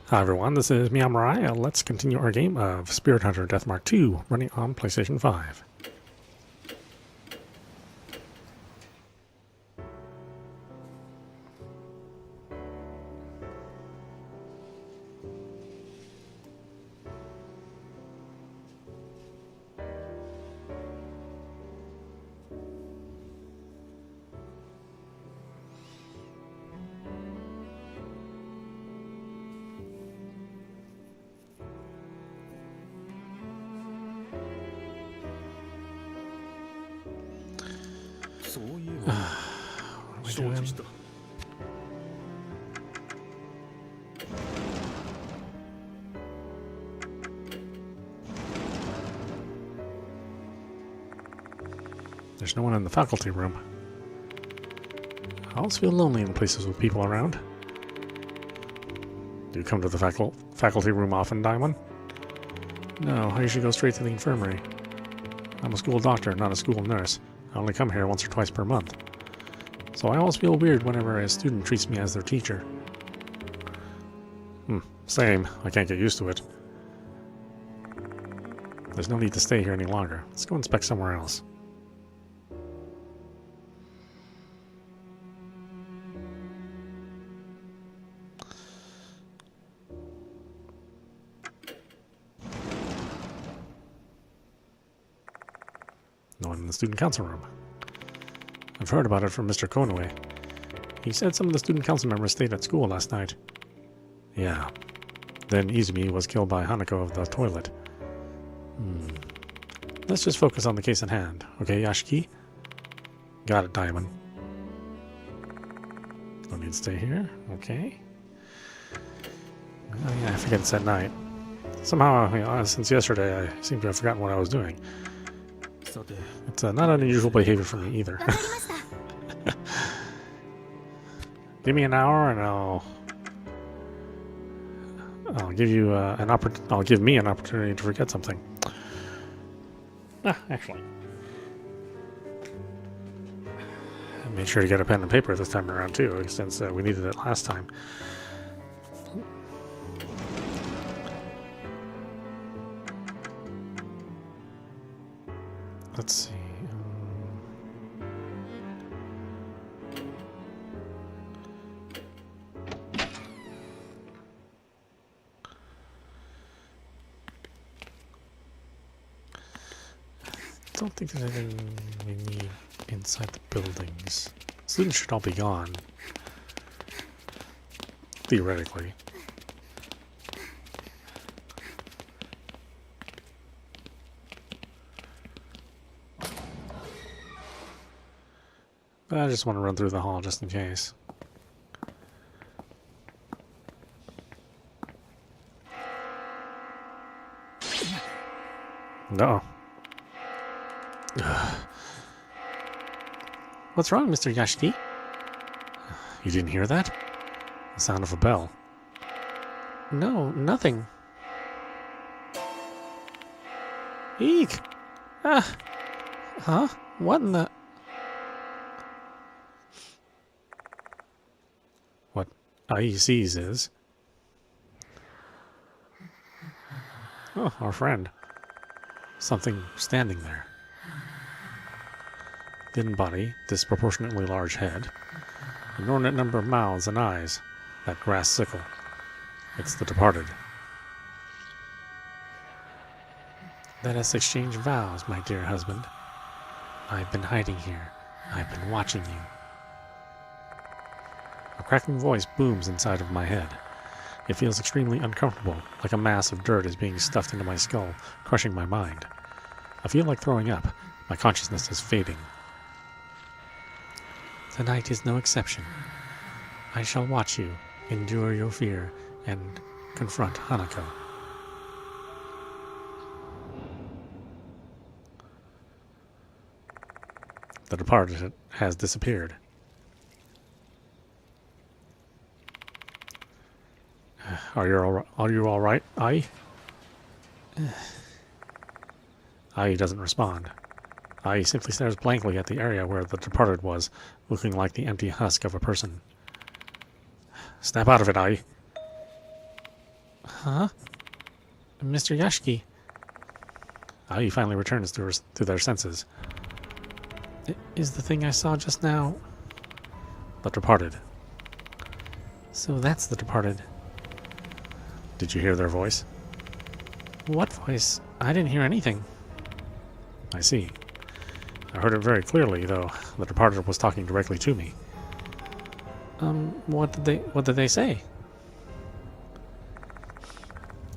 Hi everyone, this is meowmurai. Let's continue our game of Spirit Hunter Deathmark 2, running on PlayStation 5. What are we doing? There's no one in the faculty room. I always feel lonely in places with people around. Do you come to the faculty room often, Diamond? No, I usually go straight to the infirmary. I'm a school doctor, not a school nurse. I only come here once or twice per month. So I always feel weird whenever a student treats me as their teacher. Same. I can't get used to it. There's no need to stay here any longer. Let's go inspect somewhere else. No one in the student council room. I've heard about it from Mr. Konoe. He said some of the student council members stayed at school last night. Yeah. Then Izumi was killed by Hanako of the toilet. Let's just focus on the case at hand. Okay, Yashiki? Got it, Diamond. Don't need to stay here. Okay. Oh yeah, I forget it's at night. Somehow, since yesterday, I seem to have forgotten what I was doing. It's not unusual behavior for me either. Give me an hour and I'll give you I'll give me an opportunity to forget something. Actually. I made sure to get a pen and paper this time around too, since we needed it last time. Let's see. I don't think there's anything we need inside the buildings. Students should all be gone. Theoretically. But I just want to run through the hall just in case. No. What's wrong, Mr. Yashiki? You didn't hear that? The sound of a bell. No, nothing. Eek! Huh? What in the... What Ai sees is... Oh, our friend. Something standing there. Thin body, disproportionately large head, inordinate number of mouths and eyes, that grass sickle. It's the departed. Let us exchange vows, my dear husband. I've been hiding here. I've been watching you. A cracking voice booms inside of my head. It feels extremely uncomfortable, like a mass of dirt is being stuffed into my skull, crushing my mind. I feel like throwing up. My consciousness is fading. Tonight is no exception. I shall watch you, endure your fear, and confront Hanako. The departed has disappeared. Are you all right, Ai? Ai doesn't respond. Ai simply stares blankly at the area where the departed was, looking like the empty husk of a person. Snap out of it, Ai. Huh? Mr. Yashiki. He finally returns to their senses. Is the thing I saw just now... The departed. So that's the departed. Did you hear their voice? What voice? I didn't hear anything. I see. I heard it very clearly, though. The departed was talking directly to me. What did they say?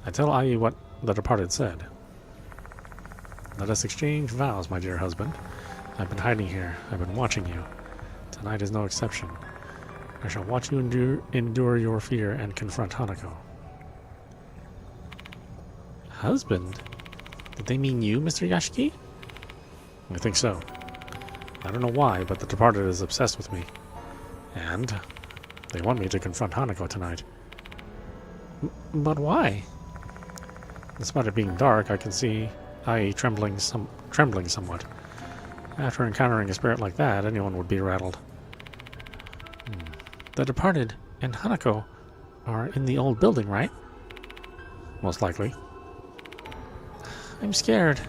I tell Ai what the departed said. Let us exchange vows, my dear husband. I've been hiding here. I've been watching you. Tonight is no exception. I shall watch you endure your fear and confront Hanako. Husband? Did they mean you, Mr. Yashiki? I think so. I don't know why, but the departed is obsessed with me. And they want me to confront Hanako tonight. But why? Despite it being dark, I can see Ai trembling somewhat. After encountering a spirit like that, anyone would be rattled. The departed and Hanako are in the old building, right? Most likely. I'm scared.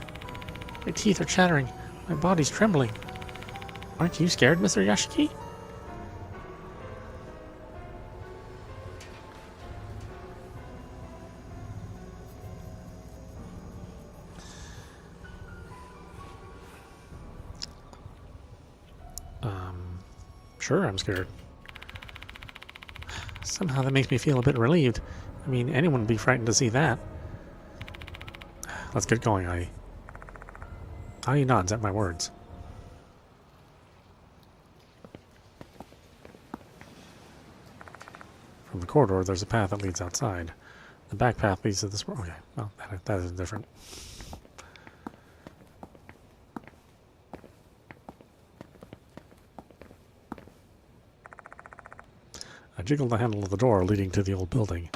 My teeth are chattering. My body's trembling. Aren't you scared, Mr. Yashiki? Sure, I'm scared. Somehow that makes me feel a bit relieved. I mean, anyone would be frightened to see that. Let's get going, Ai. Ai nods at my words. From the corridor, there's a path that leads outside. The back path leads to this... Okay, well, that is different. I jiggled the handle of the door leading to the old building.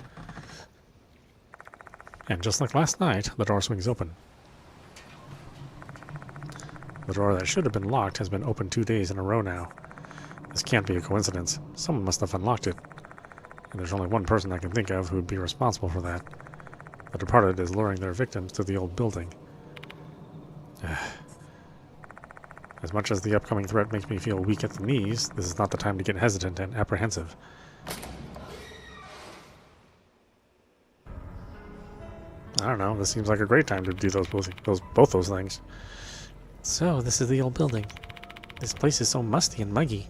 And just like last night, the door swings open. The door that should have been locked has been open 2 days in a row now. This can't be a coincidence. Someone must have unlocked it. And there's only one person I can think of who would be responsible for that. The departed is luring their victims to the old building. As much as the upcoming threat makes me feel weak at the knees, this is not the time to get hesitant and apprehensive. I don't know, this seems like a great time to do both those things. So, this is the old building. This place is so musty and muggy.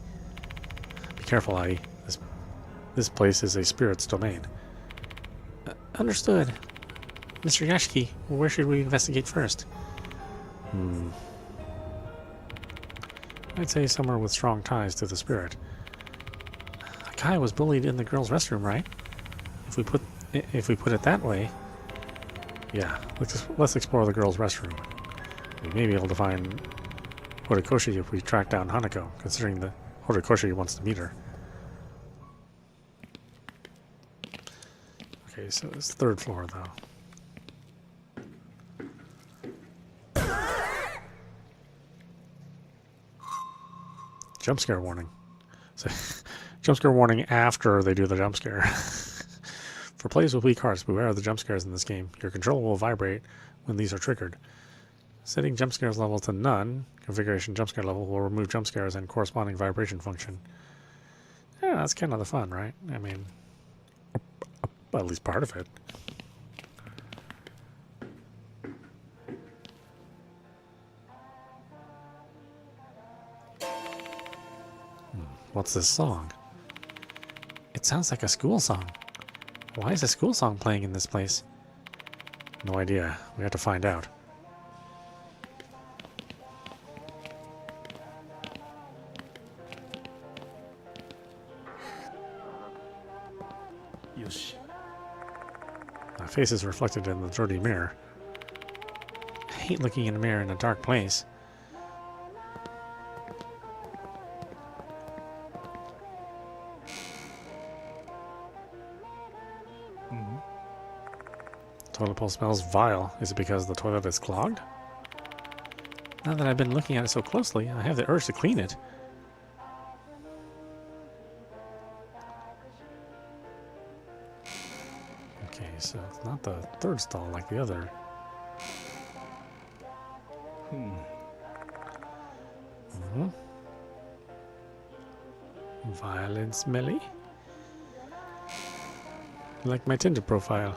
Be careful, Ai. This place is a spirit's domain. Understood. Mr. Yashiki, where should we investigate first? I'd say somewhere with strong ties to the spirit. Kai was bullied in the girls' restroom, right? If we put it that way... Yeah, let's explore the girls' restroom. We may be able to find Horikoshi if we track down Hanako, considering that Horikoshi wants to meet her. Okay, so it's the 3rd floor, though. Jump scare warning. So, jump scare warning after they do the jump scare. For players with weak hearts, beware of the jump scares in this game. Your controller will vibrate when these are triggered. Setting jump scares level to none, configuration jump scare level will remove jump scares and corresponding vibration function. Yeah, that's kind of the fun, right? I mean, at least part of it. What's this song? It sounds like a school song. Why is a school song playing in this place? No idea. We have to find out. Yoshi. My face is reflected in the dirty mirror. I hate looking in a mirror in a dark place. Toilet bowl smells vile. Is it because the toilet is clogged? Now that I've been looking at it so closely, I have the urge to clean it. Okay, so Not the third stall like the other. Violent smelly? Like my Tinder profile.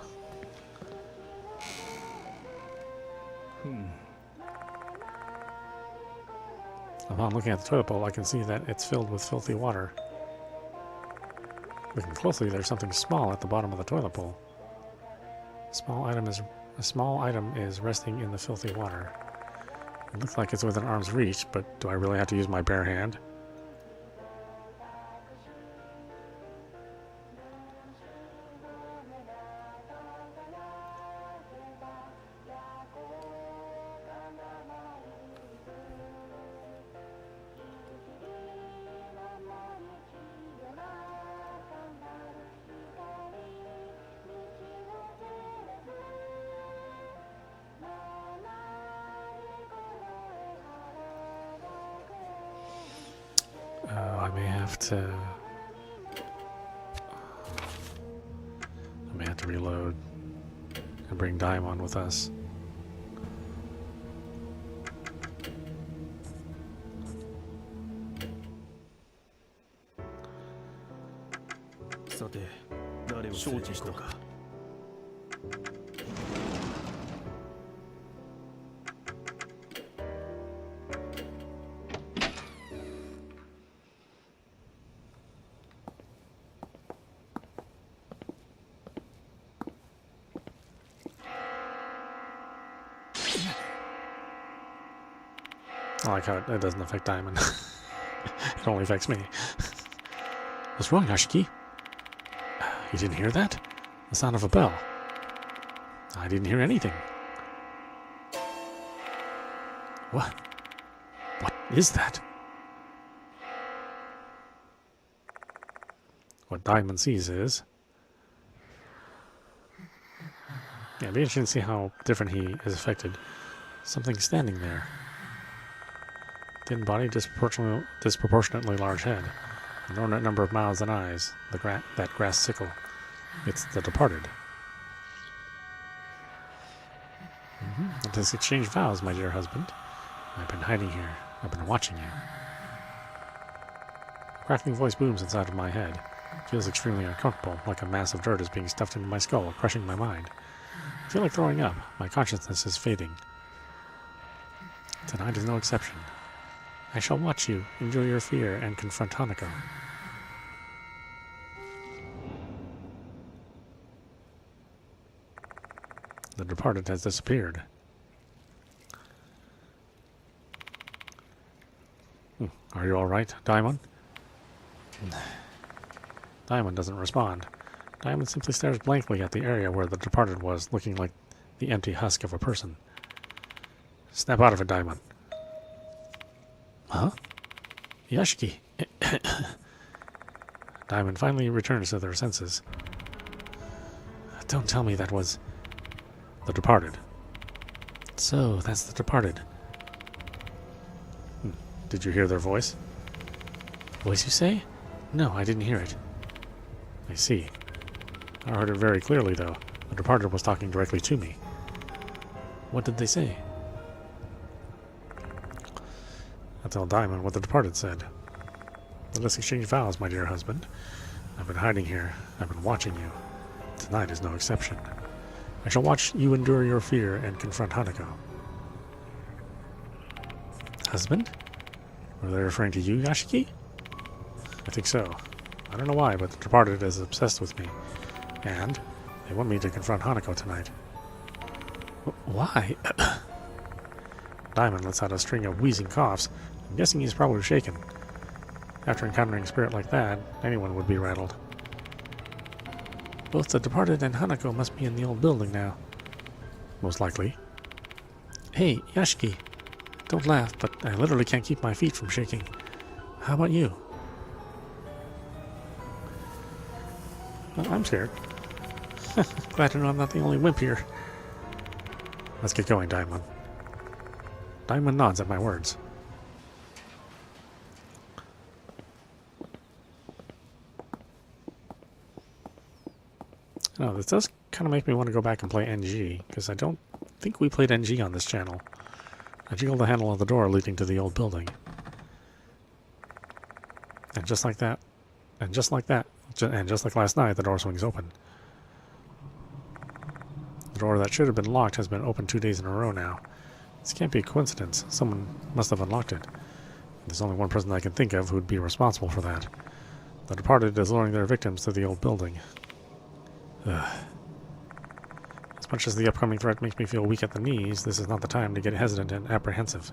Upon looking at the toilet bowl, I can see that it's filled with filthy water. Looking closely, there's something small at the bottom of the toilet bowl. A small item is resting in the filthy water. It looks like it's within arm's reach, but do I really have to use my bare hand? I may have to reload and bring Daimon with us. I like how it doesn't affect Diamond. It only affects me. What's wrong, Yashiki? You didn't hear that? The sound of a bell. I didn't hear anything. What? What is that? What Diamond sees is... Yeah, it'd be interesting to see how different he is affected. Something standing there. Thin body, disproportionately large head. An inordinate number of mouths and eyes. That grass sickle. It's the departed. Let us exchange vows, my dear husband. I've been hiding here. I've been watching you. A crackling voice booms inside of my head. It feels extremely uncomfortable, like a mass of dirt is being stuffed into my skull, crushing my mind. I feel like throwing up. My consciousness is fading. Tonight is no exception. I shall watch you, enjoy your fear, and confront Hanako. The departed has disappeared. Are you alright, Diamond? Diamond doesn't respond. Diamond simply stares blankly at the area where the departed was, looking like the empty husk of a person. Snap out of it, Diamond. Huh? Yashiki. Diamond finally returns to their senses. Don't tell me that was... the departed. So, that's the departed. Did you hear their voice? Voice, you say? No, I didn't hear it. I see. I heard it very clearly, though. The departed was talking directly to me. What did they say? I tell Diamond what the departed said. Let us exchange vows, my dear husband. I've been hiding here. I've been watching you. Tonight is no exception. I shall watch you endure your fear and confront Hanako. Husband? Were they referring to you, Yashiki? I think so. I don't know why, but the departed is obsessed with me. And they want me to confront Hanako tonight. Why? Diamond lets out a string of wheezing coughs. I'm guessing he's probably shaken. After encountering a spirit like that, anyone would be rattled. Both the departed and Hanako must be in the old building now. Most likely. Hey, Yashiki. Don't laugh, but I literally can't keep my feet from shaking. How about you? Well, I'm scared. Glad to know I'm not the only wimp here. Let's get going, Diamond. Diamond nods at my words. No, this does kind of make me want to go back and play NG, because I don't think we played NG on this channel. I jiggled the handle on the door leading to the old building. And just like that, and just like that, and just like last night, the door swings open. The door that should have been locked has been open 2 days in a row now. This can't be a coincidence. Someone must have unlocked it. There's only one person I can think of who would be responsible for that. The departed is luring their victims to the old building. Ugh. As much as the upcoming threat makes me feel weak at the knees, this is not the time to get hesitant and apprehensive.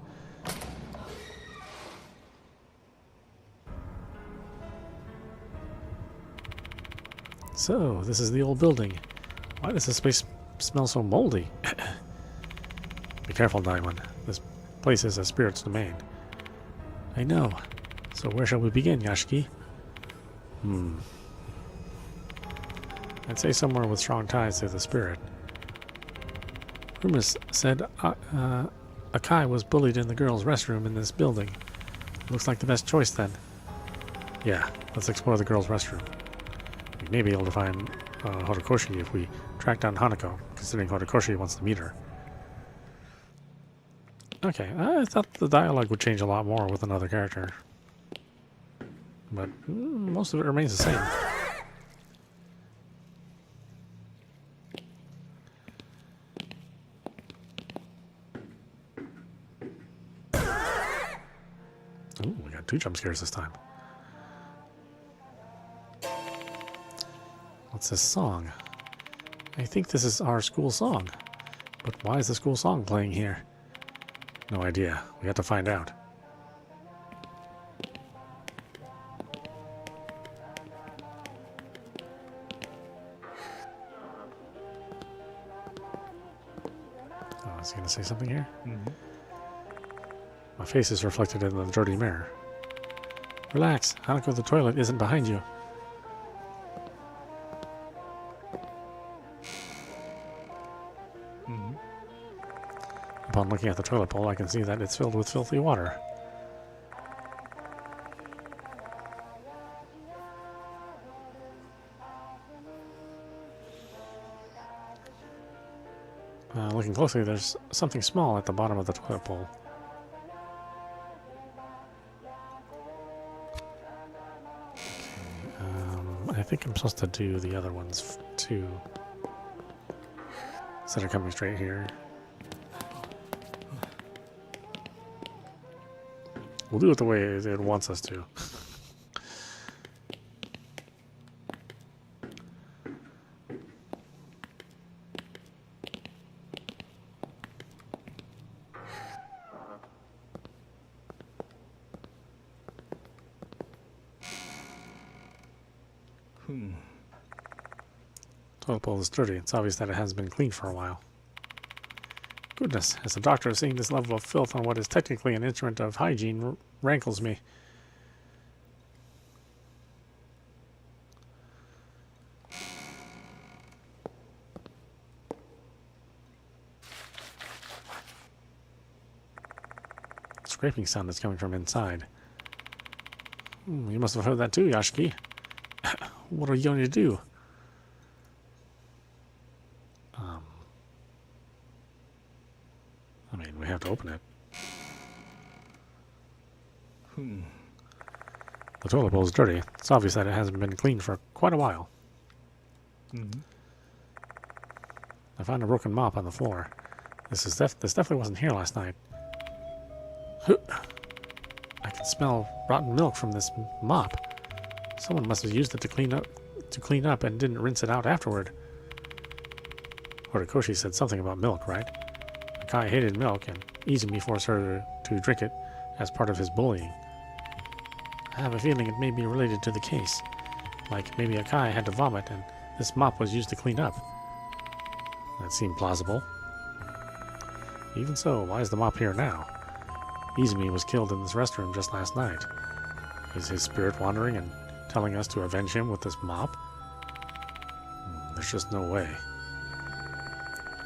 So, this is the old building. Why does this place smell so moldy? Be careful, Diamond. This place is a spirit's domain. I know. So where shall we begin, Yashiki? I'd say somewhere with strong ties to the spirit. Rumors said Akai was bullied in the girls' restroom in this building. Looks like the best choice then. Yeah, let's explore the girls' restroom. We may be able to find Horikoshi if we track down Hanako, considering Horikoshi wants to meet her. Okay, I thought the dialogue would change a lot more with another character. But most of it remains the same. Ooh, we got 2 jump scares this time. What's this song? I think this is our school song. But why is the school song playing here? No idea. We have to find out. Oh, is he going to say something here? My face is reflected in the dirty mirror. Relax. Hanako, the toilet isn't behind you. Upon looking at the toilet bowl, I can see that it's filled with filthy water. Looking closely, there's something small at the bottom of the toilet bowl. Okay, I think I'm supposed to do the other ones too. Instead of coming straight here. We'll do it the way it wants us to. Toilet bowl is dirty. It's obvious that it hasn't been cleaned for a while. Goodness, as a doctor, seeing this level of filth on what is technically an instrument of hygiene rankles me. Scraping sound is coming from inside. You must have heard that too, Yashiki. What are you going to do? I mean, we have to open it. The toilet bowl is dirty. It's obvious that it hasn't been cleaned for quite a while. I found a broken mop on the floor. This definitely wasn't here last night. I can smell rotten milk from this mop. Someone must have used it to clean up and didn't rinse it out afterward. Horikoshi said something about milk, right? Akai hated milk, and Izumi forced her to drink it as part of his bullying. I have a feeling it may be related to the case. Like maybe Akai had to vomit, and this mop was used to clean up. That seemed plausible. Even so, why is the mop here now? Izumi was killed in this restroom just last night. Is his spirit wandering and telling us to avenge him with this mop? There's just no way.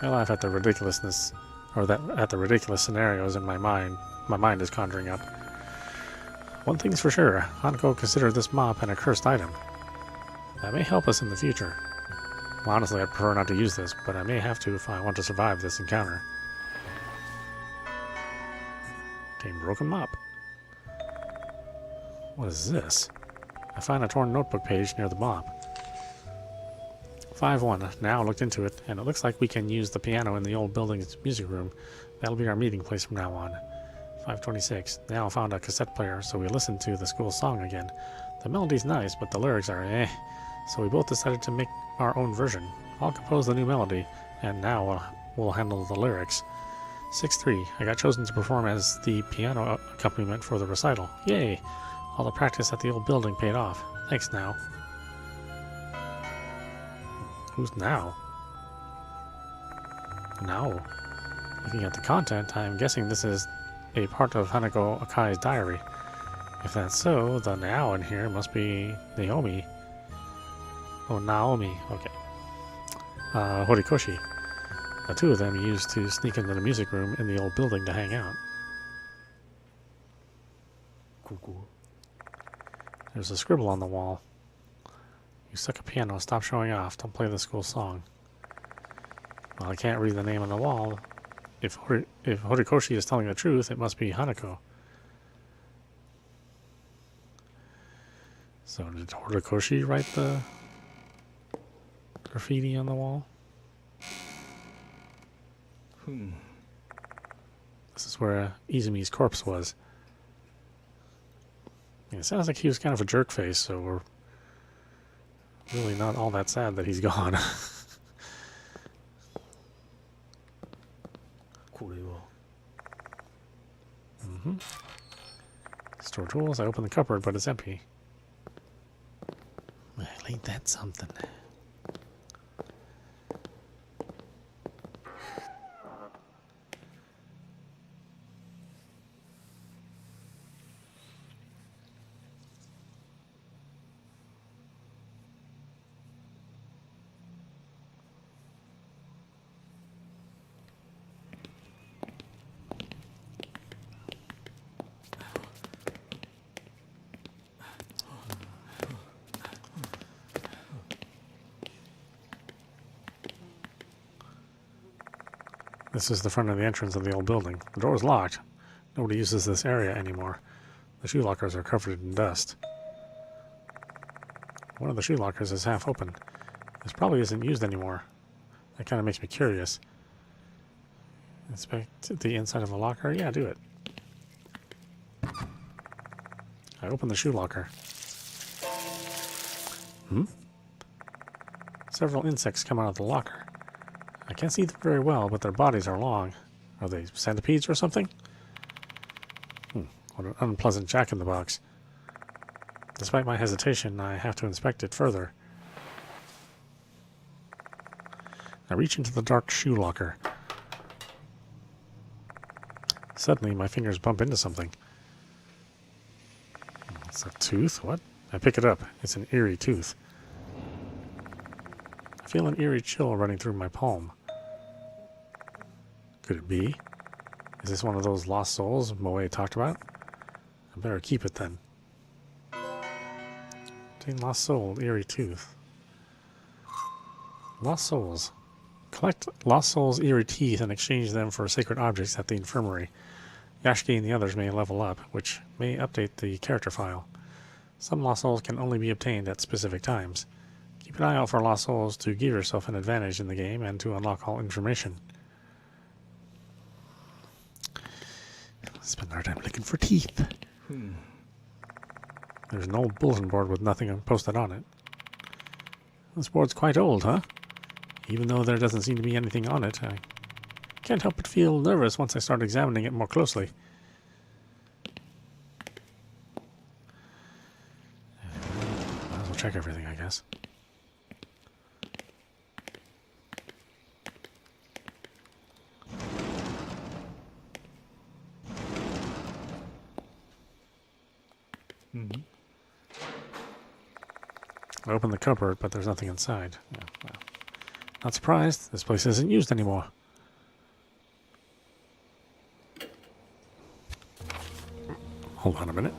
I laugh at the ridiculousness, or at the ridiculous scenarios in my mind. My mind is conjuring up. One thing's for sure, Hanako considered this mop an accursed item. That may help us in the future. Well, honestly, I'd prefer not to use this, but I may have to if I want to survive this encounter. Obtain broken mop. What is this? I find a torn notebook page near the mop. 5-1. Now looked into it, and it looks like we can use the piano in the old building's music room. That'll be our meeting place from now on. 526. Now found a cassette player, so we listened to the school song again. The melody's nice, but the lyrics are eh. So we both decided to make our own version. I'll compose the new melody, and now we'll handle the lyrics. 6-3. I got chosen to perform as the piano accompaniment for the recital. Yay! All the practice at the old building paid off. Thanks, Now. Who's Now? Now? Looking at the content, I'm guessing this is a part of Hanako Akai's diary. If that's so, the Now in here must be Naomi. Oh, Naomi. Okay. Horikoshi. The two of them used to sneak into the music room in the old building to hang out. There's a scribble on the wall. You suck a piano, stop showing off, don't play the school song. Well, I can't read the name on the wall. If Horikoshi is telling the truth, it must be Hanako. So did Horikoshi write the graffiti on the wall? This is where Izumi's corpse was. It sounds like he was kind of a jerk face, so we're really not all that sad that he's gone. Store tools. I open the cupboard, but it's empty. Well, ain't that something? This is the front of the entrance of the old building. The door is locked. Nobody uses this area anymore. The shoe lockers are covered in dust. One of the shoe lockers is half open. This probably isn't used anymore. That kind of makes me curious. Inspect the inside of a locker? Yeah, do it. I open the shoe locker. Several insects come out of the locker. I can't see them very well, but their bodies are long. Are they centipedes or something? What an unpleasant jack-in-the-box. Despite my hesitation, I have to inspect it further. I reach into the dark shoe locker. Suddenly, my fingers bump into something. It's a tooth? What? I pick it up. It's an eerie tooth. I feel an eerie chill running through my palm. Could it be? Is this one of those lost souls Moe talked about? I better keep it then. Obtain lost soul, eerie tooth. Lost souls. Collect lost souls' eerie teeth and exchange them for sacred objects at the infirmary. Yashiki and the others may level up, which may update the character file. Some lost souls can only be obtained at specific times. Keep an eye out for lost souls to give yourself an advantage in the game and to unlock all information. Spend our time looking for teeth. There's an old bulletin board with nothing posted on it. This board's quite old, huh? Even though there doesn't seem to be anything on it, I can't help but feel nervous once I start examining it more closely. Might as well check everything, I guess. I open the cupboard, but there's nothing inside. Yeah, well, not surprised. This place isn't used anymore. Hold on a minute.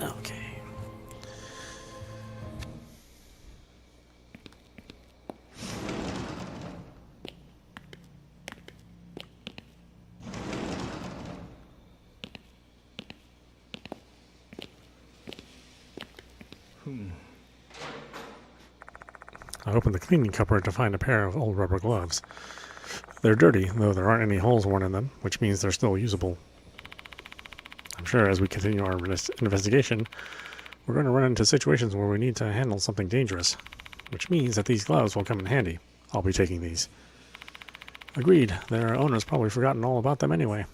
Okay. I opened the cleaning cupboard to find a pair of old rubber gloves. They're dirty, though there aren't any holes worn in them, which means they're still usable. I'm sure as we continue our investigation, we're going to run into situations where we need to handle something dangerous, which means that these gloves will come in handy. I'll be taking these. Agreed, their owner's probably forgotten all about them anyway.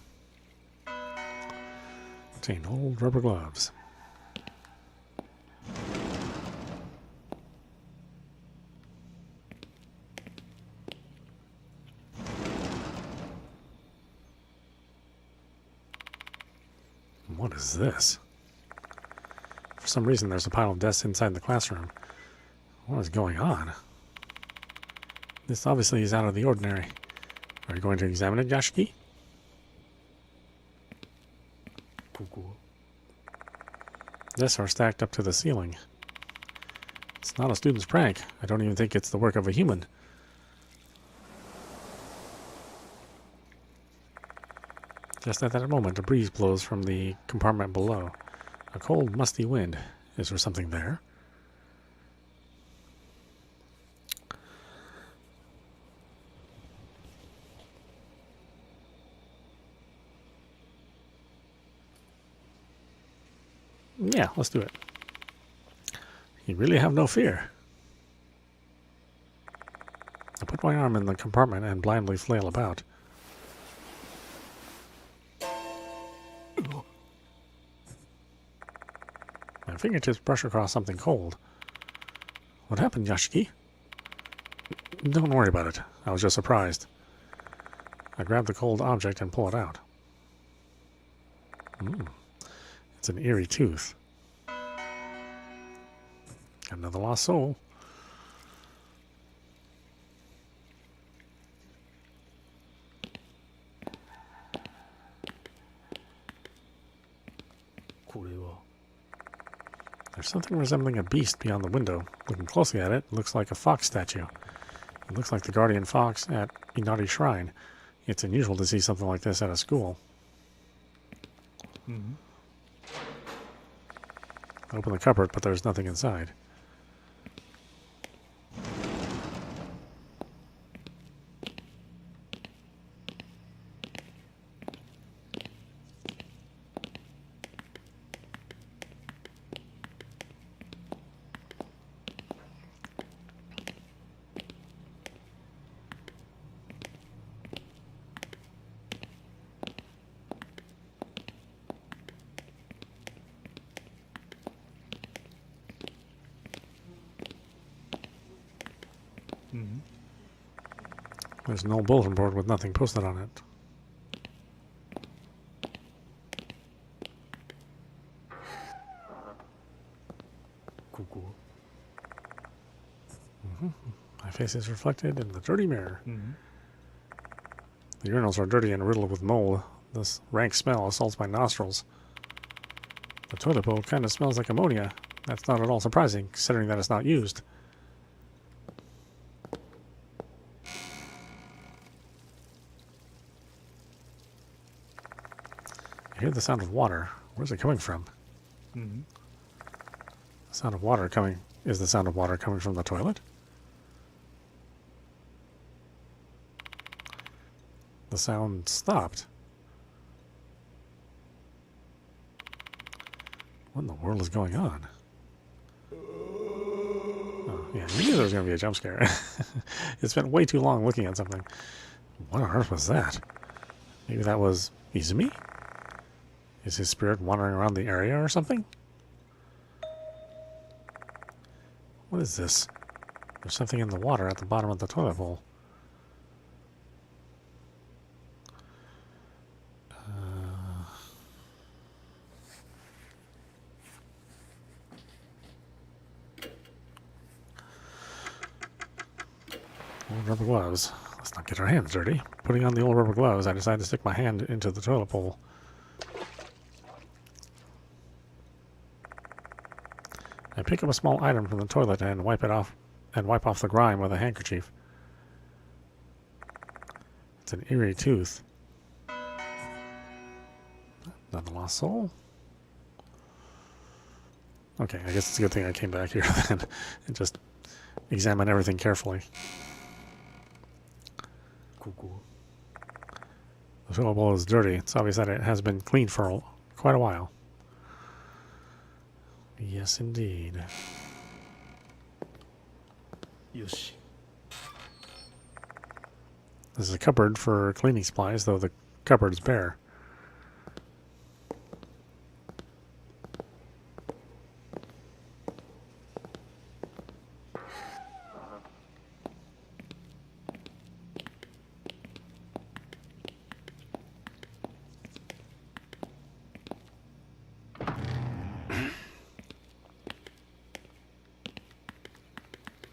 Obtained old rubber gloves. What is this? For some reason, there's a pile of desks inside the classroom. What is going on? This obviously is out of the ordinary. Are you going to examine it, Yashiki? Desks are stacked up to the ceiling. It's not a student's prank. I don't even think it's the work of a human. Just at that moment, a breeze blows from the compartment below. A cold, musty wind. Is there something there? Yeah, let's do it. You really have no fear. I put my arm in the compartment and blindly flail about. My fingertips brush across something cold. What happened, Yashiki? Don't worry about it. I was just surprised. I grab the cold object and pull it out. It's an eerie tooth. Another lost soul. There's something resembling a beast beyond the window. Looking closely at it, it looks like a fox statue. It looks like the guardian fox at Inari Shrine. It's unusual to see something like this at a school. I open the cupboard, but there's nothing inside. There's an old bulletin board with nothing posted on it. My face is reflected in the dirty mirror. The urinals are dirty and riddled with mold. This rank smell assaults my nostrils. The toilet bowl kind of smells like ammonia. That's not at all surprising, considering that it's not used. I hear the sound of water. Where's it coming from? The sound of water coming... Is the sound of water coming from the toilet? The sound stopped. What in the world is going on? Oh, yeah, I knew there was going to be a jump scare. It spent way too long looking at something. What on earth was that? Maybe that was Izumi? Is his spirit wandering around the area or something? What is this? There's something in the water at the bottom of the toilet bowl. Old rubber gloves. Let's not get our hands dirty. Putting on the old rubber gloves, I decide to stick my hand into the toilet bowl. I pick up a small item from the toilet and wipe off the grime with a handkerchief. It's an eerie tooth. Another lost soul. Okay, I guess it's a good thing I came back here then and just examine everything carefully. Cool. The toilet bowl is dirty. It's obvious that it has been cleaned for quite a while. Yes, indeed. Yoshi. This is a cupboard for cleaning supplies, though the cupboard is bare.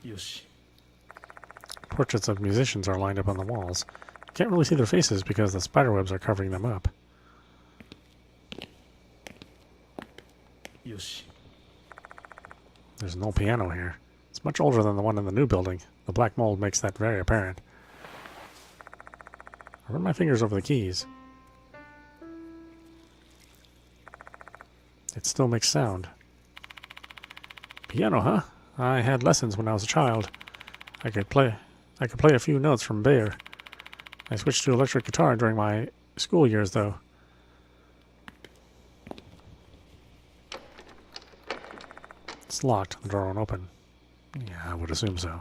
Yoshi. Portraits of musicians are lined up on the walls. Can't really see their faces because the spiderwebs are covering them up. Yoshi. There's an old piano here. It's much older than the one in the new building. The black mold makes that very apparent. I run my fingers over the keys. It still makes sound. Piano, huh? I had lessons when I was a child. I could play a few notes from Bayer. I switched to electric guitar during my school years, though. It's locked. The door won't open. Yeah, I would assume so.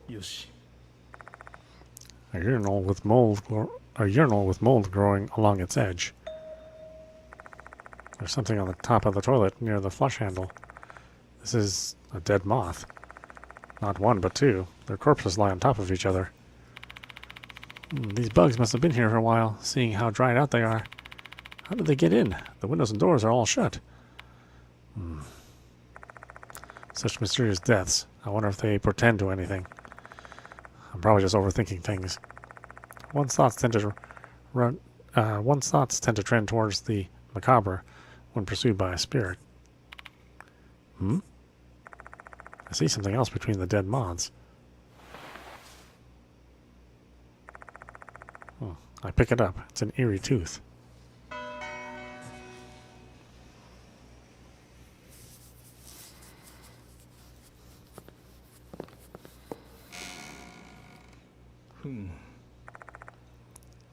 Yoshi. A urinal with mold growing along its edge. There's something on the top of the toilet near the flush handle. This is a dead moth. Not one, but two. Their corpses lie on top of each other. These bugs must have been here for a while, seeing how dried out they are. How did they get in? The windows and doors are all shut. Such mysterious deaths. I wonder if they portend to anything. I'm probably just overthinking things. One's thoughts tend to trend towards the macabre when pursued by a spirit. I see something else between the dead moths. I pick it up. It's an eerie tooth.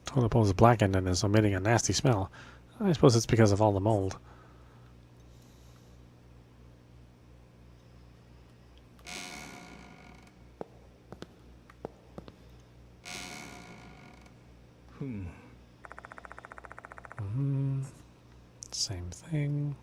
Toilet bowl is blackened and is emitting a nasty smell. I suppose it's because of all the mold. Same thing.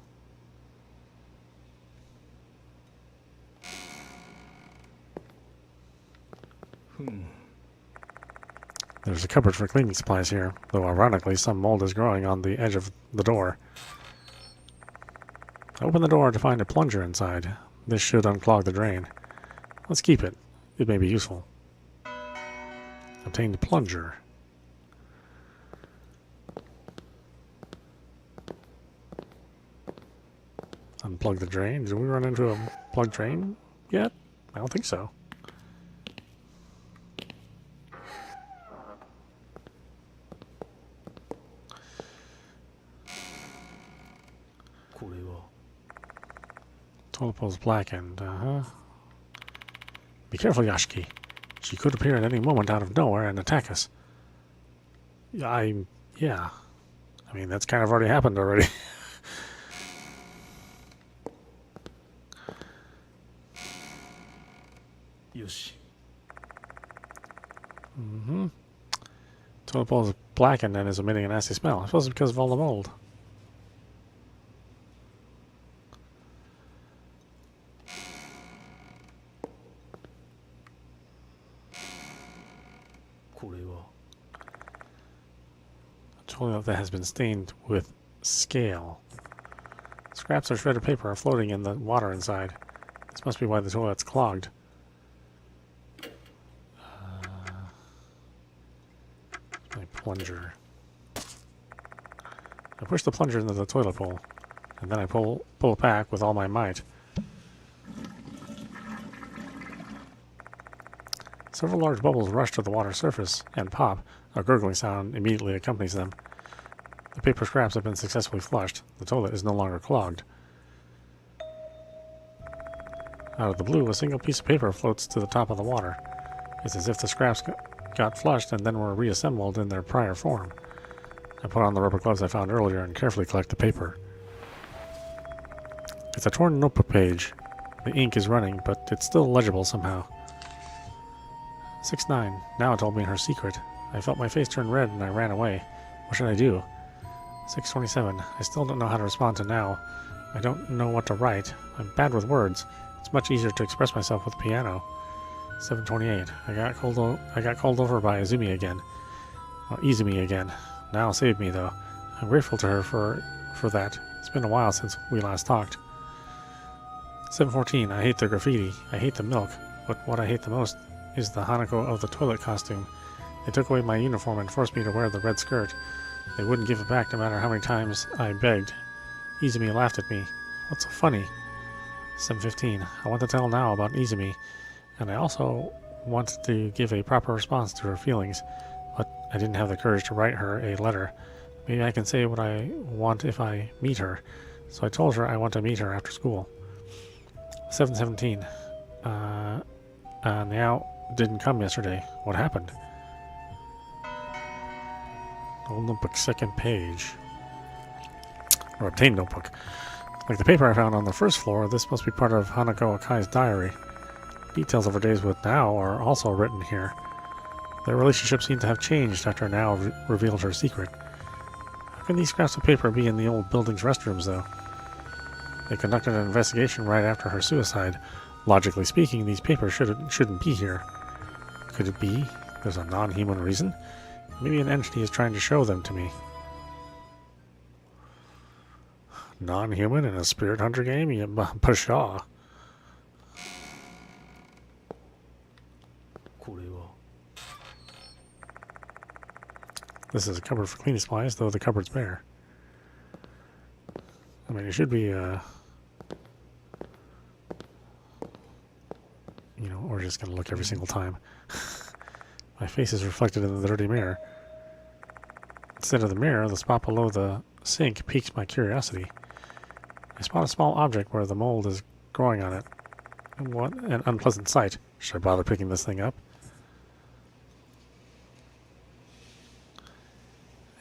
There's a cupboard for cleaning supplies here, though ironically some mold is growing on the edge of the door. I open the door to find a plunger inside. This should unclog the drain. Let's keep it. It may be useful. Obtain the plunger. Unplug the drain. Did we run into a plugged drain yet? I don't think so. Toilet bowl is blackened. Be careful, Yashiki. She could appear at any moment out of nowhere and attack us. Yeah. I mean, that's kind of already happened already. Yoshi. Toilet bowl is blackened and is emitting a nasty smell. I suppose it's because of all the mold. これは A toilet that has been stained with scale. Scraps of shredded paper are floating in the water inside. This must be why the toilet's clogged. My plunger. I push the plunger into the toilet bowl, and then I pull it back with all my might. Several large bubbles rush to the water's surface and pop. A gurgling sound immediately accompanies them. The paper scraps have been successfully flushed. The toilet is no longer clogged. Out of the blue, a single piece of paper floats to the top of the water. It's as if the scraps got flushed and then were reassembled in their prior form. I put on the rubber gloves I found earlier and carefully collect the paper. It's a torn notebook page. The ink is running, but it's still legible somehow. 6-9. Now told me her secret. I felt my face turn red and I ran away. What should I do? 6:27. I still don't know how to respond to now. I don't know what to write. I'm bad with words. It's much easier to express myself with piano. 7:28. I got called over by Izumi again. Now saved me though. I'm grateful to her for that. It's been a while since we last talked. 7:14. I hate the graffiti. I hate the milk. But what I hate the most is the Hanako of the toilet costume. They took away my uniform and forced me to wear the red skirt. They wouldn't give it back no matter how many times I begged. Izumi laughed at me. What's so funny? 7:15. I want to tell now about Izumi, and I also want to give a proper response to her feelings, but I didn't have the courage to write her a letter. Maybe I can say what I want if I meet her. So I told her I want to meet her after school. 7:17. Now didn't come yesterday. What happened? Old notebook, second page. Or obtained notebook. Like the paper I found on the first floor, this must be part of Hanako Akai's diary. Details of her days with Nao are also written here. Their relationship seemed to have changed after Nao revealed her secret. How can these scraps of paper be in the old building's restrooms, though? They conducted an investigation right after her suicide. Logically speaking, these papers shouldn't be here. Could it be there's a non-human reason? Maybe an entity is trying to show them to me. Non-human in a spirit hunter game? Yeah, pshaw. これは This is a cupboard for cleaning supplies, though the cupboard's bare. I mean, it should be, we're just going to look every single time. My face is reflected in the dirty mirror. Instead of the mirror, the spot below the sink piques my curiosity. I spot a small object where the mold is growing on it. What an unpleasant sight. Should I bother picking this thing up?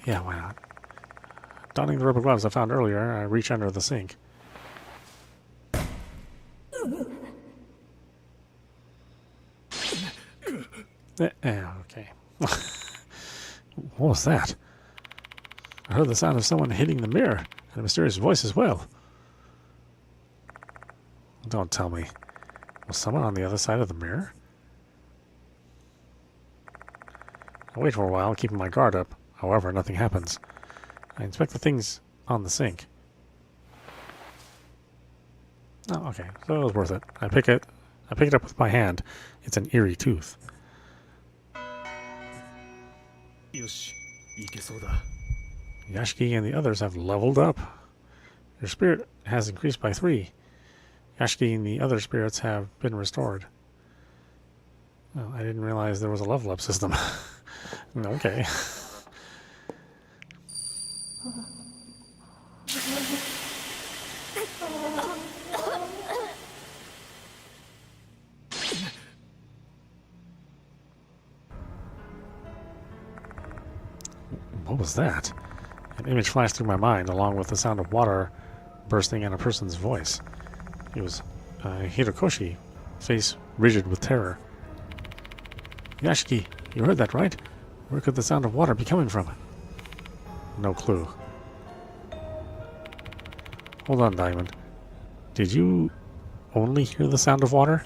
Yeah, why not? Donning the rubber gloves I found earlier, I reach under the sink. Okay. What was that? I heard the sound of someone hitting the mirror, and a mysterious voice as well. Don't tell me. Was someone on the other side of the mirror? I wait for a while, keeping my guard up. However, nothing happens. I inspect the things on the sink. Oh, okay. So it was worth it. I pick it up with my hand. It's an eerie tooth. よし、いけそうだ。 Yashiki and the others have leveled up. Your spirit has increased by 3. Yashiki and the other spirits have been restored. Oh, I didn't realize there was a level up system. Okay. What was that? An image flashed through my mind, along with the sound of water bursting and a person's voice. It was Hirokoshi, face rigid with terror. Yashiki, you heard that, right? Where could the sound of water be coming from? No clue. Hold on, Diamond. Did you only hear the sound of water?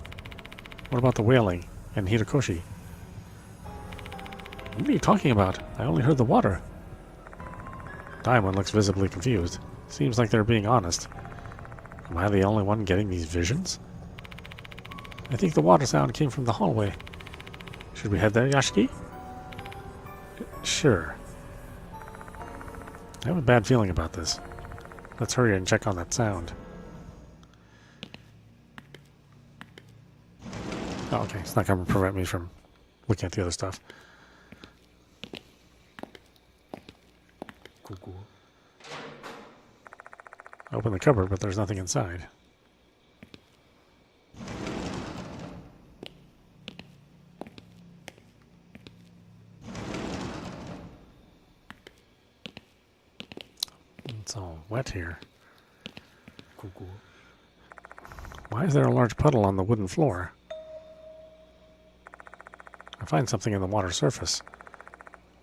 What about the wailing and Hirokoshi? What are you talking about? I only heard the water. Diamond looks visibly confused. Seems like they're being honest. Am I the only one getting these visions? I think the water sound came from the hallway. Should we head there, Yashiki? Sure. I have a bad feeling about this. Let's hurry and check on that sound. Oh, okay, it's not going to prevent me from looking at the other stuff. Open the cupboard, but there's nothing inside. It's all wet here. Why is there a large puddle on the wooden floor? I find something in the water surface.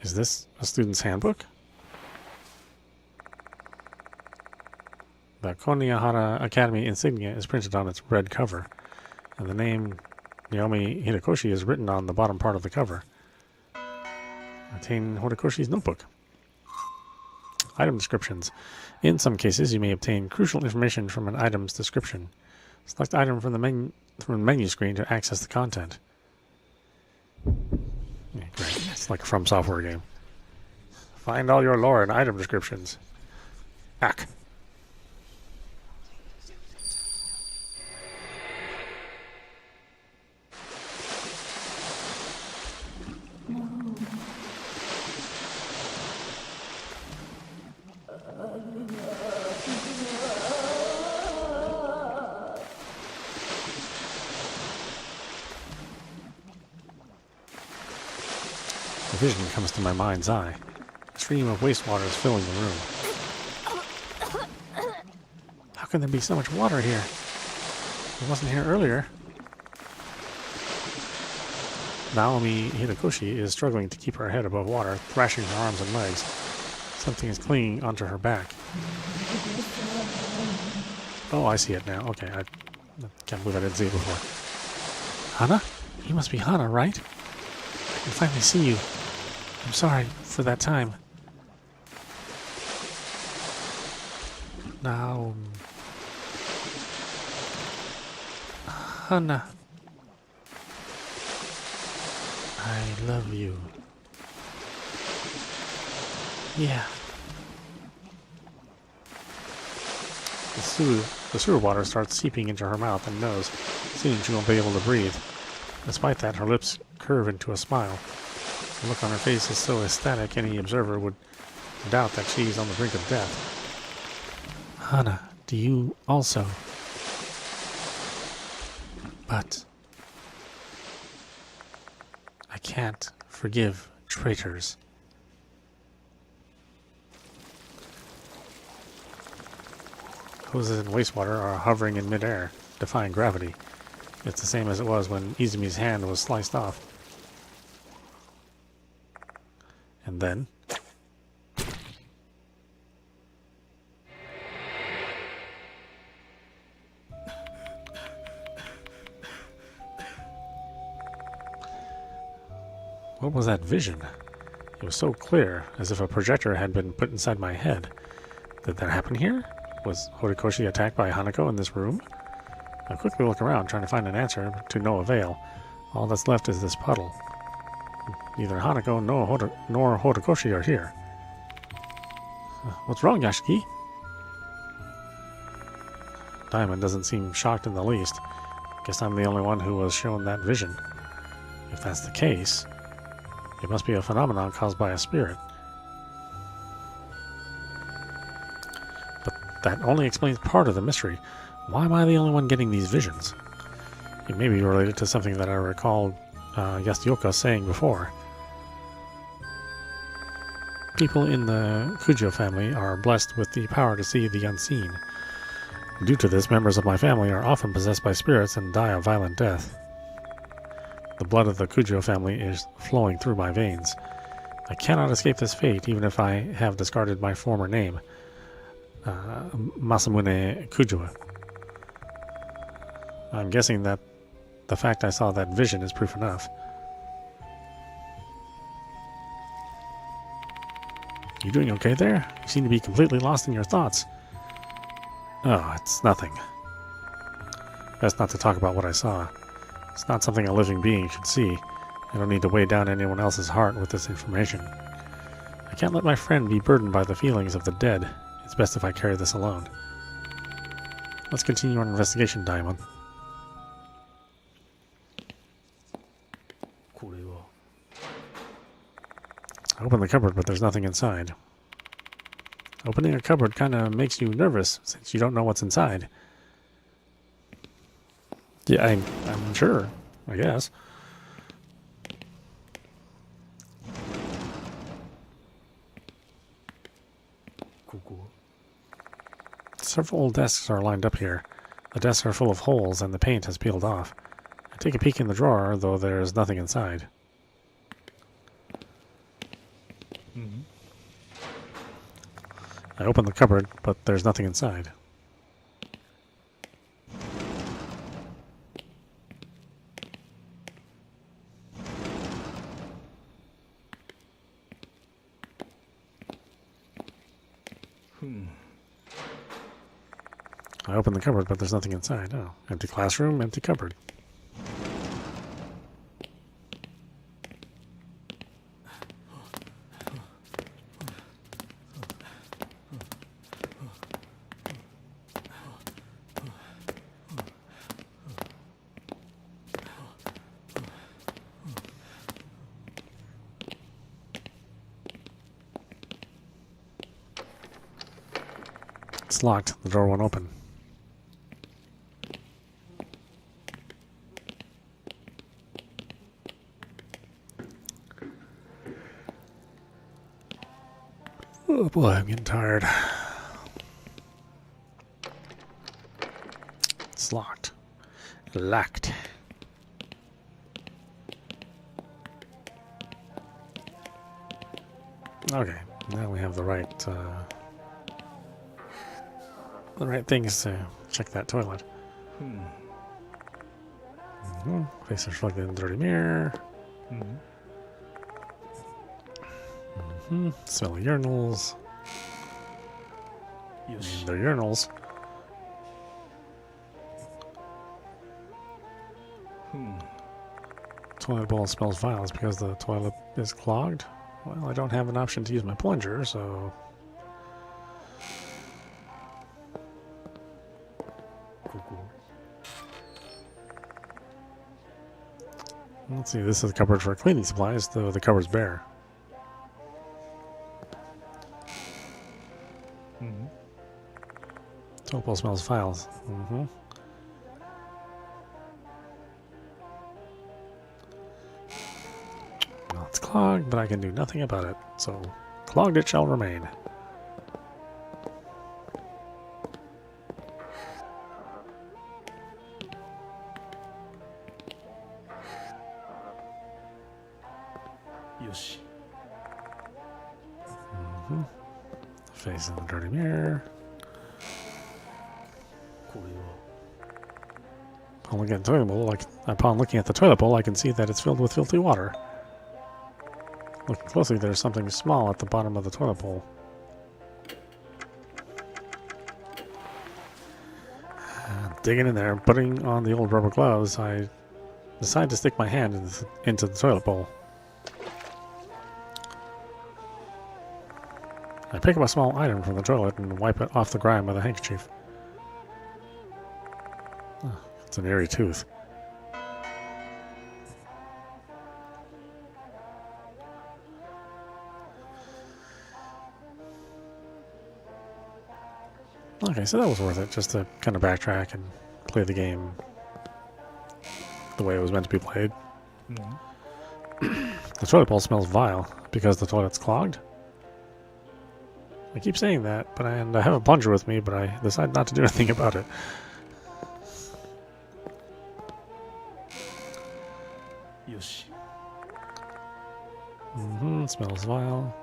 Is this a student's handbook? The Konoehara Academy insignia is printed on its red cover, and the name Naomi Hitokoshi is written on the bottom part of the cover. Obtain Horikoshi's notebook. Item descriptions. In some cases, you may obtain crucial information from an item's description. Select item from the menu screen to access the content. Yeah, great. It's like a From Software game. Find all your lore and item descriptions. Hack. A vision comes to my mind's eye. A stream of wastewater is filling the room. How can there be so much water here? It wasn't here earlier. Naomi Hitokoshi is struggling to keep her head above water, thrashing her arms and legs. Something is clinging onto her back. Oh, I see it now. Okay, I can't believe I didn't see it before. Hana? You must be Hana, right? I can finally see you. I'm sorry for that time. Now... Hana. I love you. Yeah. The sewer water starts seeping into her mouth and nose. Soon she won't be able to breathe. Despite that, her lips curve into a smile. The look on her face is so ecstatic any observer would doubt that she's on the brink of death. Hana, do you also? But I can't forgive traitors. Hoses and wastewater are hovering in midair, defying gravity. It's the same as it was when Izumi's hand was sliced off. And then... what was that vision? It was so clear, as if a projector had been put inside my head. Did that happen here? Was Horikoshi attacked by Hanako in this room? I quickly look around, trying to find an answer, but to no avail. All that's left is this puddle. Neither Hanako nor Horikoshi are here. What's wrong, Yashiki? Diamond doesn't seem shocked in the least. Guess I'm the only one who was shown that vision. If that's the case, it must be a phenomenon caused by a spirit. But that only explains part of the mystery. Why am I the only one getting these visions? It may be related to something that I recalled Yasuoka saying before. People in the Kujou family are blessed with the power to see the unseen. Due to this, members of my family are often possessed by spirits and die a violent death. The blood of the Kujou family is flowing through my veins. I cannot escape this fate, even if I have discarded my former name, Masamune Kujou. I'm guessing that the fact I saw that vision is proof enough. You doing okay there? You seem to be completely lost in your thoughts. Oh, it's nothing. Best not to talk about what I saw. It's not something a living being should see. I don't need to weigh down anyone else's heart with this information. I can't let my friend be burdened by the feelings of the dead. It's best if I carry this alone. Let's continue our investigation, Diamond. これは I open the cupboard, but there's nothing inside. Opening a cupboard kind of makes you nervous, since you don't know what's inside. Yeah, I'm sure, I guess. Several desks are lined up here. The desks are full of holes and the paint has peeled off. I take a peek in the drawer, though there's nothing inside. I open the cupboard, but there's nothing inside. I open the cupboard, but there's nothing inside. Oh, empty classroom, empty cupboard. It's locked. The door won't open. Oh boy, I'm getting tired. It's locked. Locked. Okay, now we have the right things to check that toilet. Face reflected in the dirty mirror. Smell of urinals. They're urinals. Toilet bowl smells vile. It's because the toilet is clogged. Well, I don't have an option to use my plunger, so... Let's see, this is the cupboard for cleaning supplies, though the cupboard's bare. Toilet bowl smells files. Well, it's clogged, but I can do nothing about it, so clogged it shall remain. Yoshi. Face in the dirty mirror. Upon looking at the toilet bowl, upon looking at the toilet bowl, I can see that it's filled with filthy water. Looking closely, there's something small at the bottom of the toilet bowl. Digging in there, putting on the old rubber gloves, I decide to stick my hand into the toilet bowl. I pick up a small item from the toilet and wipe it off the grime with a handkerchief. Oh, it's an airy tooth. Okay, so that was worth it, just to kind of backtrack and play the game the way it was meant to be played. The toilet bowl smells vile because the toilet's clogged. I keep saying that, but I have a plunger with me, but I decide not to do anything about it. Yoshi. Smells vile.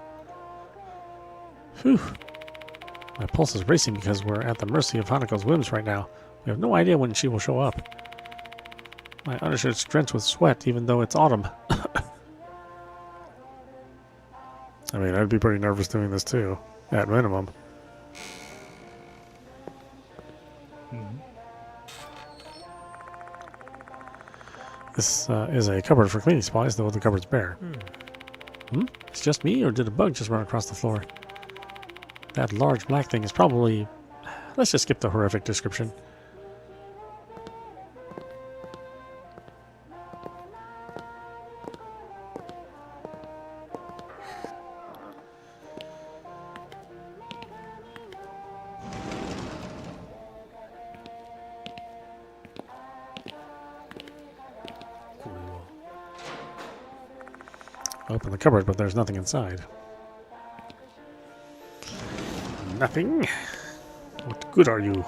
Whew. My pulse is racing because we're at the mercy of Hanako's whims right now. We have no idea when she will show up. My undershirt's drenched with sweat, even though it's autumn. I mean, I'd be pretty nervous doing this too, at minimum. This is a cupboard for cleaning supplies, though the cupboard's bare. It's just me, or did a bug just run across the floor? That large black thing is probably... Let's just skip the horrific description. Open the cupboard, but there's nothing inside. Nothing? What good are you?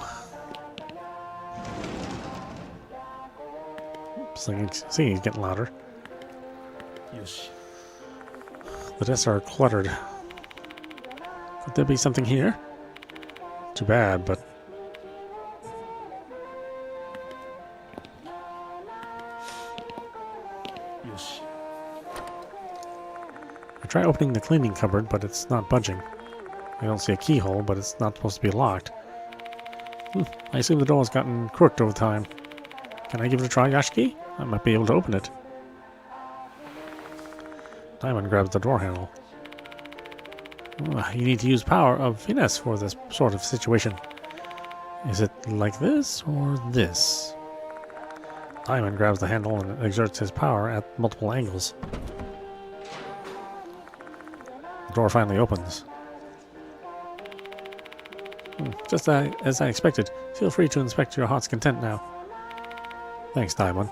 Singing's getting louder. Yoshi. The desks are cluttered. Could there be something here? Too bad, but... Yoshi. I try opening the cleaning cupboard, but it's not budging. I don't see a keyhole, but it's not supposed to be locked. I assume the door has gotten crooked over time. Can I give it a try, Yashiki? I might be able to open it. Diamond grabs the door handle. You need to use power of finesse for this sort of situation. Is it like this or this? Diamond grabs the handle and exerts his power at multiple angles. The door finally opens. Just as I expected. Feel free to inspect your heart's content now. Thanks, Diamond.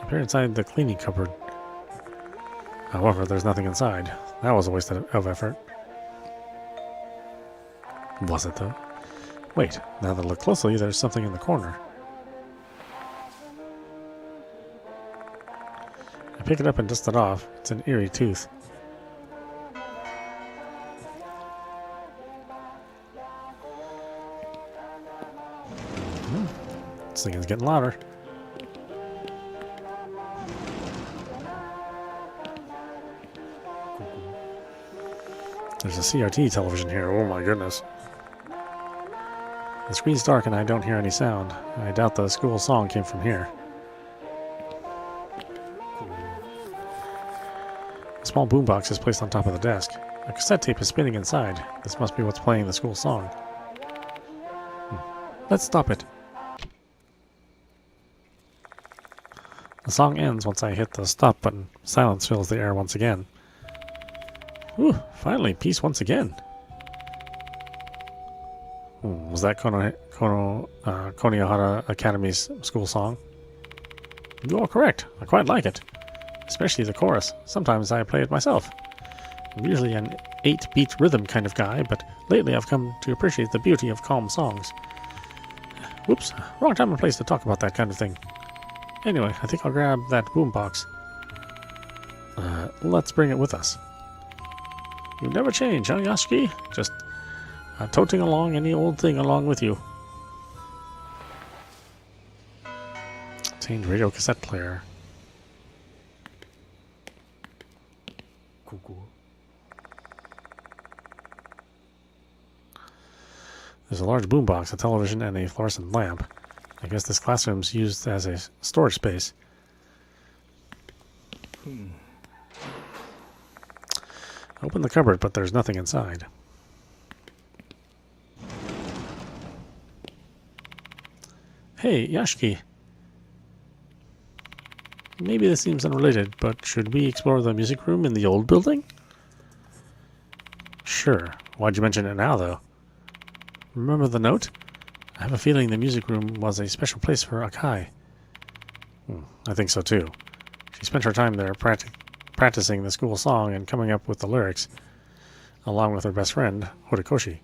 Appear inside the cleaning cupboard. However, there's nothing inside. That was a waste of effort. Was it, though? Wait, now that I look closely, there's something in the corner. I pick it up and dust it off. It's an eerie tooth. This thing is getting louder. There's a CRT television here. Oh my goodness. The screen's dark and I don't hear any sound. I doubt the school song came from here. A small boombox is placed on top of the desk. A cassette tape is spinning inside. This must be what's playing the school song. Let's stop it. The song ends once I hit the stop button. Silence fills the air once again. Whew, finally, peace once again. Was that Konoehara Academy's school song? You are correct. I quite like it. Especially the chorus. Sometimes I play it myself. I'm usually an 8-beat rhythm kind of guy, but lately I've come to appreciate the beauty of calm songs. Whoops, wrong time and place to talk about that kind of thing. Anyway, I think I'll grab that boombox. Let's bring it with us. You never change, huh, Yashiki? Just toting along any old thing along with you. Obtained radio cassette player. There's a large boombox, a television, and a fluorescent lamp. I guess this classroom's used as a storage space. Open the cupboard, but there's nothing inside. Hey, Yashiki. Maybe this seems unrelated, but should we explore the music room in the old building? Sure. Why'd you mention it now, though? Remember the note? I have a feeling the music room was a special place for Akai. I think so, too. She spent her time there practicing the school song and coming up with the lyrics, along with her best friend, Horikoshi.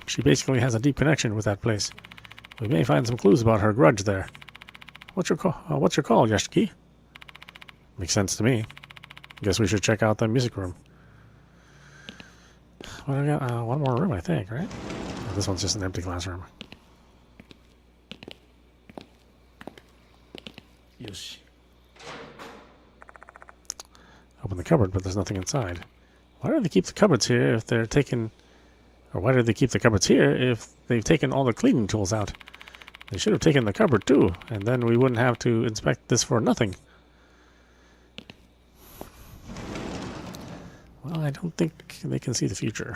She basically has a deep connection with that place. We may find some clues about her grudge there. What's your call, Yashiki? Makes sense to me. Guess we should check out the music room. Well, I got one more room, I think, right? Oh, this one's just an empty classroom. Yoshi. Open the cupboard, but there's nothing inside. Why do they keep the cupboards here if they're taking... Or why do they keep the cupboards here if they've taken all the cleaning tools out? They should have taken the cupboard too, and then we wouldn't have to inspect this for nothing. Well, I don't think they can see the future.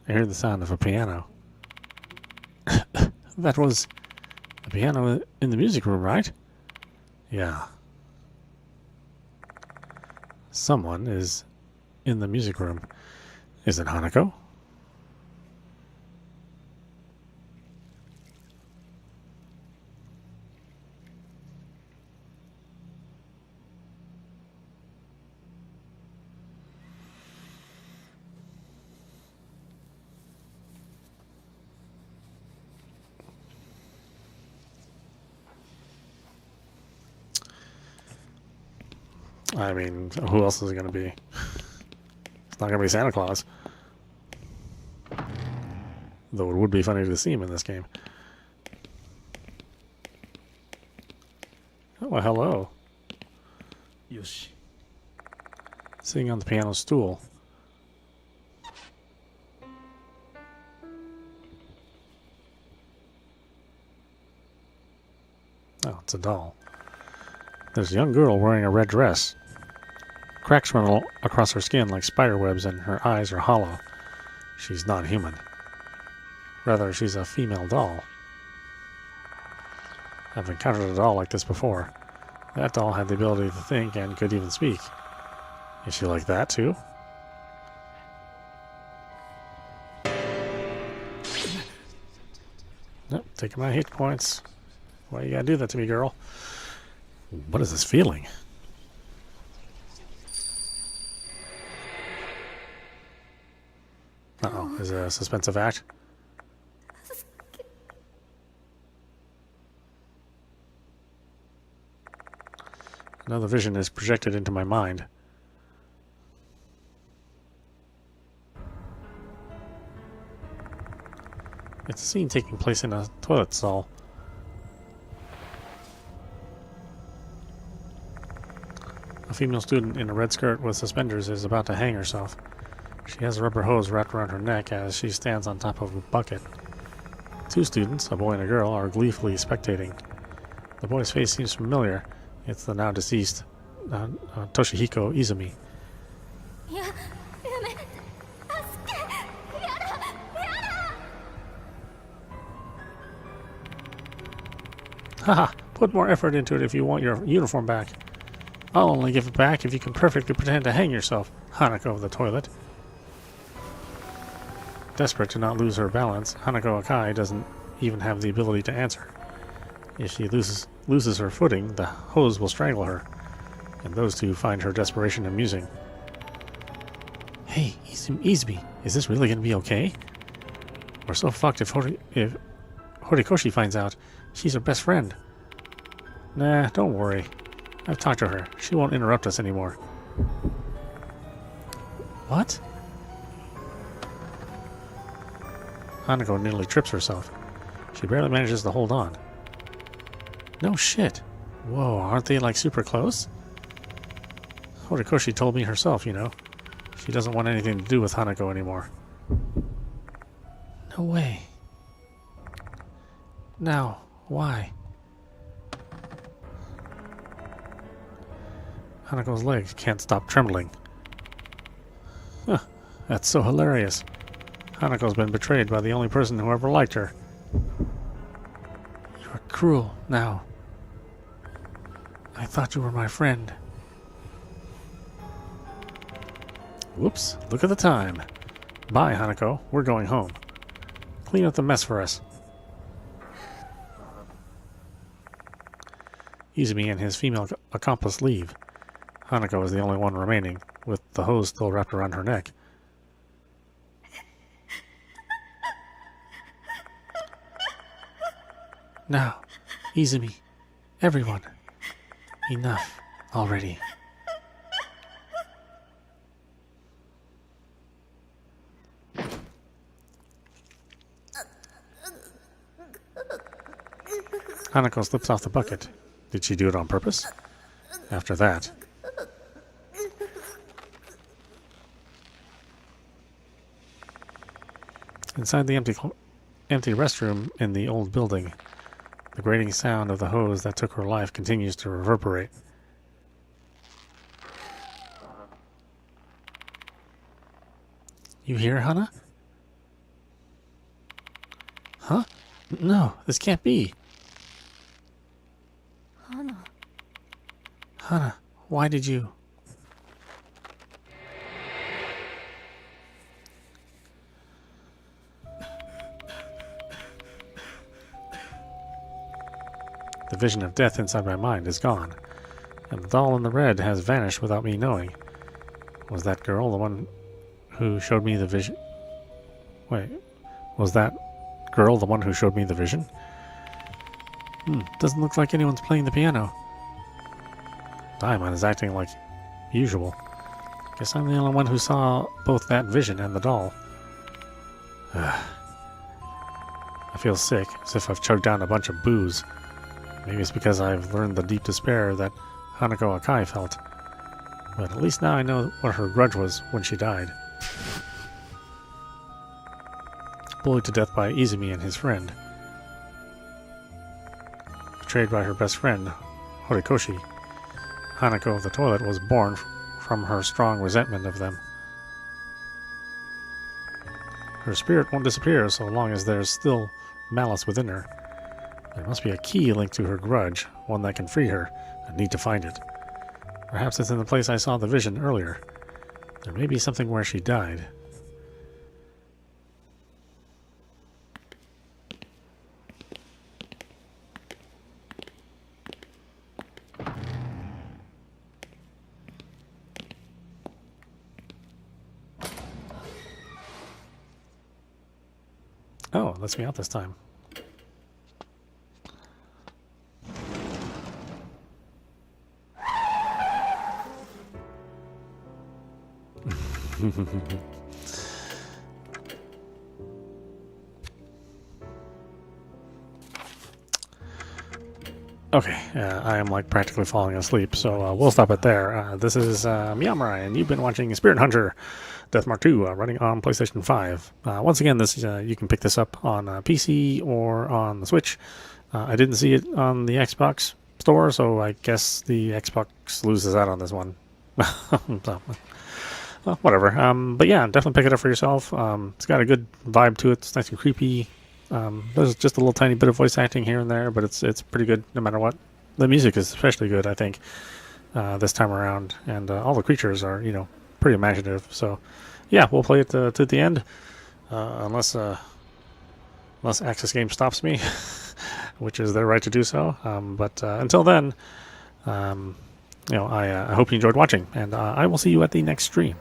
I hear the sound of a piano. That was the piano in the music room, right? Yeah. Someone is in the music room. Is it Hanako? I mean, who else is it going to be? It's not going to be Santa Claus. Though it would be funny to see him in this game. Oh, well, hello. Yoshi. Sitting on the piano stool. Oh, it's a doll. There's a young girl wearing a red dress. Cracks run across her skin like spider webs and her eyes are hollow. She's not human. Rather, she's a female doll. I've encountered a doll like this before. That doll had the ability to think and could even speak. Is she like that too? Nope, taking my hit points. Why you gotta do that to me, girl? What is this feeling? Uh-oh, is it a suspensive act? Another vision is projected into my mind. It's a scene taking place in a toilet stall. A female student in a red skirt with suspenders is about to hang herself. She has a rubber hose wrapped around her neck as she stands on top of a bucket. Two students, a boy and a girl, are gleefully spectating. The boy's face seems familiar. It's the now deceased Toshihiko Izumi. Haha, put more effort into it if you want your uniform back. I'll only give it back if you can perfectly pretend to hang yourself, Hanako of the toilet. Desperate to not lose her balance, Hanako Akai doesn't even have the ability to answer. If she loses her footing, the hose will strangle her, and those two find her desperation amusing. Hey, Izumi, is this really going to be okay? We're so fucked if Horikoshi finds out. She's her best friend. Nah, don't worry. I've talked to her. She won't interrupt us anymore. What? Hanako nearly trips herself. She barely manages to hold on. No shit. Whoa, aren't they like super close? Horikoshi told me herself, you know. She doesn't want anything to do with Hanako anymore. No way. Now, why? Hanako's legs can't stop trembling. Huh, that's so hilarious. Hanako's been betrayed by the only person who ever liked her. You're cruel now. I thought you were my friend. Whoops, look at the time. Bye, Hanako. We're going home. Clean up the mess for us. Izumi and his female accomplice leave. Hanako is the only one remaining, with the hose still wrapped around her neck. Now, Izumi, everyone, enough already. Hanako slips off the bucket. Did she do it on purpose? After that... Inside the empty restroom in the old building, the grating sound of the hose that took her life continues to reverberate. You hear, Hana? Huh? No, this can't be. Hana, why did you... The vision of death inside my mind is gone, and the doll in the red has vanished without me knowing. Was that girl the one who showed me the vision? Wait, was that girl the one who showed me the vision? Doesn't look like anyone's playing the piano. Diamond is acting like usual. Guess I'm the only one who saw both that vision and the doll. I feel sick, as if I've chugged down a bunch of booze. Maybe it's because I've learned the deep despair that Hanako Akai felt. But at least now I know what her grudge was when she died. Bullied to death by Izumi and his friend. Betrayed by her best friend, Horikoshi. Hanako of the toilet was born from her strong resentment of them. Her spirit won't disappear so long as there's still malice within her. There must be a key linked to her grudge, one that can free her. I need to find it. Perhaps it's in the place I saw the vision earlier. There may be something where she died. Oh, it lets me out this time. Okay, I am like practically falling asleep, so we'll stop it there. This is meowmurai, and you've been watching Spirit Hunter Deathmark 2 running on PlayStation 5. Once again, this you can pick this up on PC or on the Switch. I didn't see it on the Xbox store, so I guess the Xbox loses out on this one. So, well, whatever. But yeah, definitely pick it up for yourself. It's got a good vibe to it. It's nice and creepy. There's just a little tiny bit of voice acting here and there, but it's pretty good no matter what. The music is especially good, I think, this time around, and all the creatures are, pretty imaginative. So, yeah, we'll play it to the end, unless Access Game stops me, which is their right to do so. But until then, I hope you enjoyed watching, and I will see you at the next stream.